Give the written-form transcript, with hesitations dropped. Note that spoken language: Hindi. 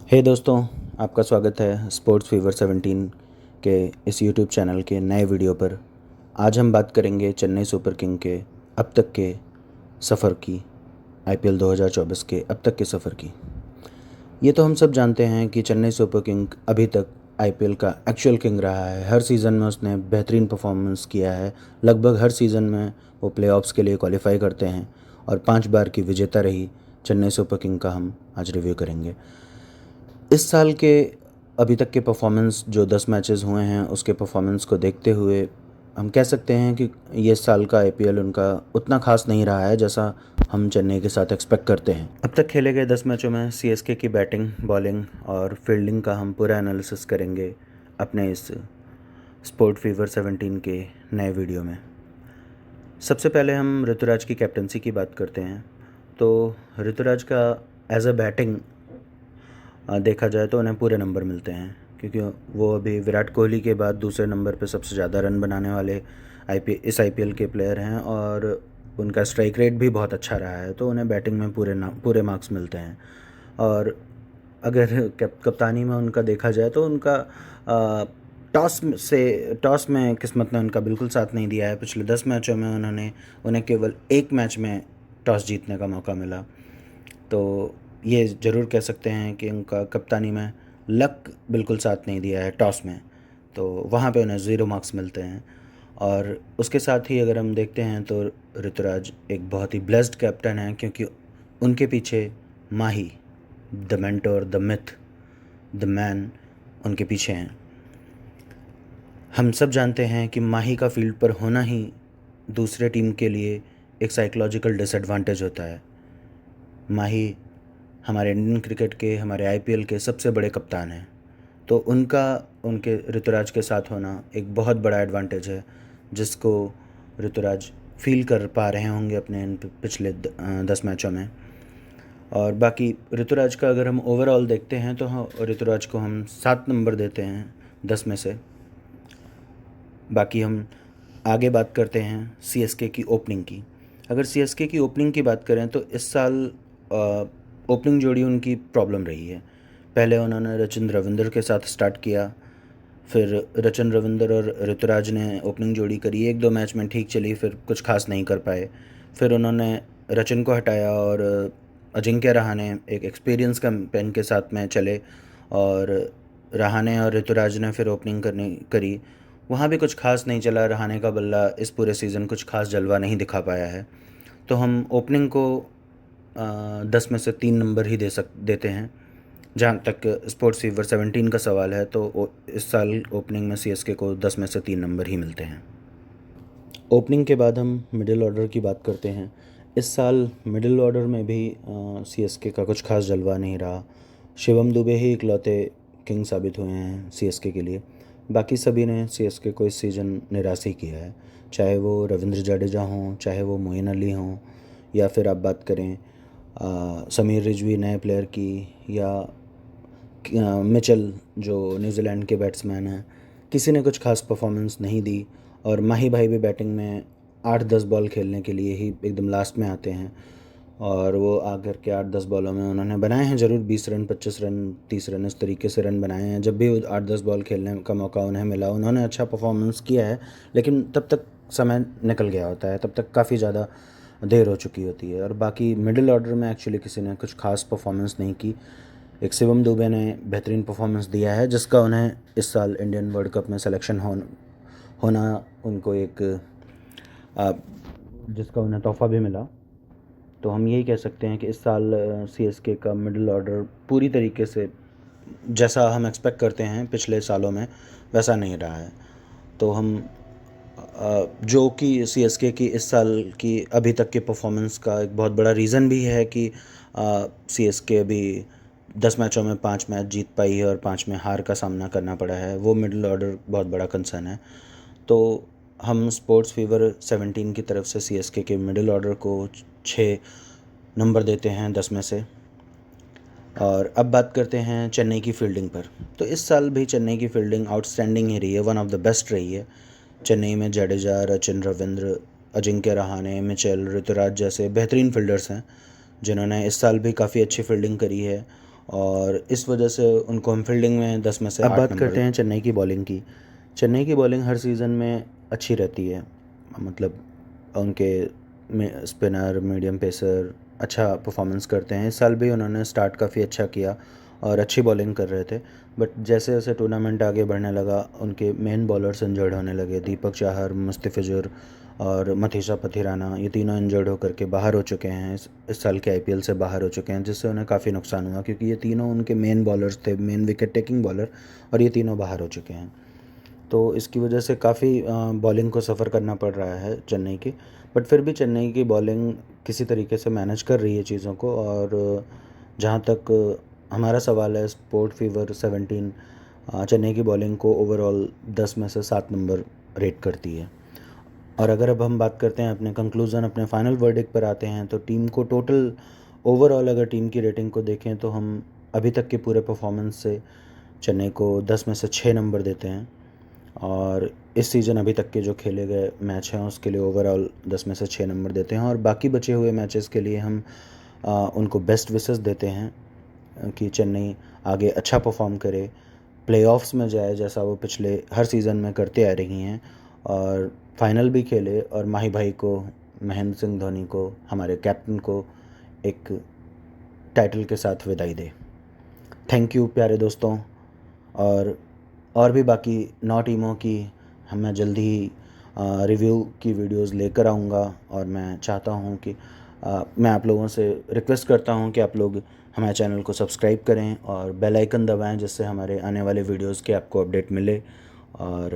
हे दोस्तों, आपका स्वागत है स्पोर्ट्स फीवर 17 के इस यूट्यूब चैनल के नए वीडियो पर। आज हम बात करेंगे चेन्नई सुपर किंग के अब तक के सफ़र की, आईपीएल 2024 के अब तक के सफ़र की। ये तो हम सब जानते हैं कि चेन्नई सुपर किंग अभी तक आईपीएल का एक्चुअल किंग रहा है। हर सीज़न में उसने बेहतरीन परफॉर्मेंस किया है। लगभग हर सीज़न में वो प्लेऑफ्स के लिए क्वालिफाई करते हैं और 5 बार की विजेता रही चेन्नई सुपर किंग का हम आज रिव्यू करेंगे। इस साल के अभी तक के परफॉर्मेंस जो 10 मैचेस हुए हैं उसके परफॉर्मेंस को देखते हुए हम कह सकते हैं कि ये साल का आईपीएल उनका उतना खास नहीं रहा है जैसा हम चेन्नई के साथ एक्सपेक्ट करते हैं। अब तक खेले गए 10 मैचों में सीएसके की बैटिंग, बॉलिंग और फील्डिंग का हम पूरा एनालिसिस करेंगे अपने इस स्पोर्ट फीवर 17 के नए वीडियो में। सबसे पहले हम ऋतुराज की कैप्टनसी की बात करते हैं। तो ऋतुराज का एज अ बैटिंग देखा जाए तो उन्हें पूरे नंबर मिलते हैं, क्योंकि वो अभी विराट कोहली के बाद दूसरे नंबर पे सबसे ज़्यादा रन बनाने वाले इस आईपीएल के प्लेयर हैं और उनका स्ट्राइक रेट भी बहुत अच्छा रहा है, तो उन्हें बैटिंग में पूरे मार्क्स मिलते हैं। और अगर कप्तानी में उनका देखा जाए तो उनका टॉस में किस्मत ने उनका बिल्कुल साथ नहीं दिया है। पिछले 10 मैचों में उन्हें केवल एक मैच में टॉस जीतने का मौका मिला। तो ये ज़रूर कह सकते हैं कि उनका कप्तानी में लक बिल्कुल साथ नहीं दिया है टॉस में, तो वहाँ पे उन्हें 0 मार्क्स मिलते हैं। और उसके साथ ही अगर हम देखते हैं तो ऋतुराज एक बहुत ही ब्लेस्ड कैप्टन है, क्योंकि उनके पीछे Mahi, the mentor, the myth, the man उनके पीछे हैं। हम सब जानते हैं कि माही का फील्ड पर होना ही दूसरे टीम के लिए एक साइकोलॉजिकल डिसएडवांटेज होता है। माही हमारे इंडियन क्रिकेट के, हमारे आईपीएल के सबसे बड़े कप्तान हैं, तो उनके ऋतुराज के साथ होना एक बहुत बड़ा एडवांटेज है, जिसको ऋतुराज फील कर पा रहे होंगे अपने इन पिछले 10 मैचों में। और बाकी ऋतुराज का अगर हम ओवरऑल देखते हैं तो ऋतुराज को हम 7 नंबर देते हैं 10 में से। बाकी हम आगे बात करते हैं सीएसके की ओपनिंग की। अगर सीएसके की ओपनिंग की बात करें तो इस साल ओपनिंग जोड़ी उनकी प्रॉब्लम रही है। पहले उन्होंने रचिन रविंद्र के साथ स्टार्ट किया, फिर रचिन रविंद्र और ऋतुराज ने ओपनिंग जोड़ी करी, 1-2 मैच में ठीक चली, फिर कुछ खास नहीं कर पाए। फिर उन्होंने रचिन को हटाया और अजिंक्य रहाणे एक एक्सपीरियंस कैंपेन के साथ में चले, और रहाणे और ऋतुराज ने फिर ओपनिंग करी। वहाँ भी कुछ खास नहीं चला। रहाणे का बल्ला इस पूरे सीज़न कुछ खास जलवा नहीं दिखा पाया है। तो हम ओपनिंग को 10 में से 3 नंबर ही देते हैं। जहाँ तक स्पोर्ट्स फीवर 17 का सवाल है तो इस साल ओपनिंग में सीएसके को 10 में से 3 नंबर ही मिलते हैं। ओपनिंग के बाद हम मिडिल ऑर्डर की बात करते हैं। इस साल मिडिल ऑर्डर में भी सीएसके का कुछ खास जलवा नहीं रहा। शिवम दुबे ही इकलौते किंग साबित हुए हैं सीएसके के लिए। बाकी सभी ने सीएसके को इस सीज़न निराश ही किया है, चाहे वो रविंद्र जडेजा हों, चाहे वो मोइन अली हों, या फिर आप बात करें समीर रिजवी नए प्लेयर की, या मिचेल जो न्यूजीलैंड के बैट्समैन हैं। किसी ने कुछ खास परफॉर्मेंस नहीं दी। और माही भाई भी बैटिंग में 8-10 बॉल खेलने के लिए ही एकदम लास्ट में आते हैं, और वो आकर के 8-10 बॉलों में उन्होंने बनाए हैं ज़रूर 20 रन, 25 रन, 30 रन, इस तरीके से रन बनाए हैं। जब भी 8-10 बॉल खेलने का मौका उन्हें मिला, उन्होंने अच्छा परफॉर्मेंस किया है, लेकिन तब तक समय निकल गया होता है, तब तक काफ़ी ज़्यादा देर हो चुकी होती है। और बाकी मिडिल ऑर्डर में एक्चुअली किसी ने कुछ खास परफॉर्मेंस नहीं की। एक शिवम दुबे ने बेहतरीन परफॉर्मेंस दिया है, जिसका उन्हें इस साल इंडियन वर्ल्ड कप में सिलेक्शन होना उनको एक जिसका उन्हें तोहफ़ा भी मिला। तो हम यही कह सकते हैं कि इस साल सीएसके का मिडिल ऑर्डर पूरी तरीके से जैसा हम एक्सपेक्ट करते हैं पिछले सालों में वैसा नहीं रहा है। तो हम जो कि सीएसके की इस साल की अभी तक की परफॉर्मेंस का एक बहुत बड़ा रीज़न भी है कि सीएसके अभी 10 मैचों में 5 मैच जीत पाई है और 5 में हार का सामना करना पड़ा है, वो मिडिल ऑर्डर बहुत बड़ा कंसर्न है। तो हम स्पोर्ट्स फीवर 17 की तरफ से सीएसके के मिडिल ऑर्डर को 6 नंबर देते हैं 10 में से। और अब बात करते हैं चेन्नई की फील्डिंग पर। तो इस साल भी चेन्नई की फील्डिंग आउटस्टैंडिंग ही रही है, वन ऑफ द बेस्ट रही है। चेन्नई में जडेजा, रचिन रविंद्र, अजिंक्य रहाणे, मिचेल, ऋतुराज जैसे बेहतरीन फील्डर्स हैं, जिन्होंने इस साल भी काफ़ी अच्छी फील्डिंग करी है। और इस वजह से उनको हम फील्डिंग में 10 में से 8 नंबर। अब बात करते हैं चेन्नई की बॉलिंग की। चेन्नई की बॉलिंग हर सीज़न में अच्छी रहती है, मतलब उनके में स्पिनर, मीडियम पेसर अच्छा परफॉर्मेंस करते हैं। इस साल भी उन्होंने स्टार्ट काफ़ी अच्छा किया और अच्छी बॉलिंग कर रहे थे, बट जैसे जैसे टूर्नामेंट आगे बढ़ने लगा उनके मेन बॉलर्स इंजर्ड होने लगे। दीपक चाहर, मुस्तफिजुर और मथीशा पथिराना, ये तीनों इंजर्ड होकर के बाहर हो चुके हैं, इस साल के आईपीएल से बाहर हो चुके हैं, जिससे उन्हें काफ़ी नुकसान हुआ क्योंकि ये तीनों उनके मेन बॉलर्स थे, मेन विकेट टेकिंग बॉलर, और ये तीनों बाहर हो चुके हैं। तो इसकी वजह से काफ़ी बॉलिंग को सफ़र करना पड़ रहा है चेन्नई की। बट फिर भी चेन्नई की बॉलिंग किसी तरीके से मैनेज कर रही है चीज़ों को। और जहाँ तक हमारा सवाल है, स्पोर्ट फीवर 17 चेन्नई की बॉलिंग को ओवरऑल 10 में से 7 नंबर रेट करती है। और अगर अब हम बात करते हैं अपने कंक्लूज़न, अपने फाइनल वर्डिक्ट पर आते हैं, तो टीम को टोटल ओवरऑल अगर टीम की रेटिंग को देखें तो हम अभी तक के पूरे परफॉर्मेंस से चेन्नई को 10 में से 6 नंबर देते हैं। और इस सीज़न अभी तक के जो खेले गए मैच हैं उसके लिए ओवरऑल 10 में से 6 नंबर देते हैं। और बाकी बचे हुए मैचेस के लिए हम उनको बेस्ट विशेस देते हैं कि चेन्नई आगे अच्छा परफॉर्म करे, प्लेऑफ्स में जाए जैसा वो पिछले हर सीज़न में करते आ रही हैं, और फाइनल भी खेले, और माही भाई को, महेंद्र सिंह धोनी को, हमारे कैप्टन को एक टाइटल के साथ विदाई दे। थैंक यू प्यारे दोस्तों। और भी बाकी 9 टीमों की मैं जल्दी ही रिव्यू की वीडियोस लेकर आऊँगा। और मैं चाहता हूँ कि मैं आप लोगों से रिक्वेस्ट करता हूँ कि आप लोग हमारे चैनल को सब्सक्राइब करें और बेल आइकन दबाएं, जिससे हमारे आने वाले वीडियोस के आपको अपडेट मिले। और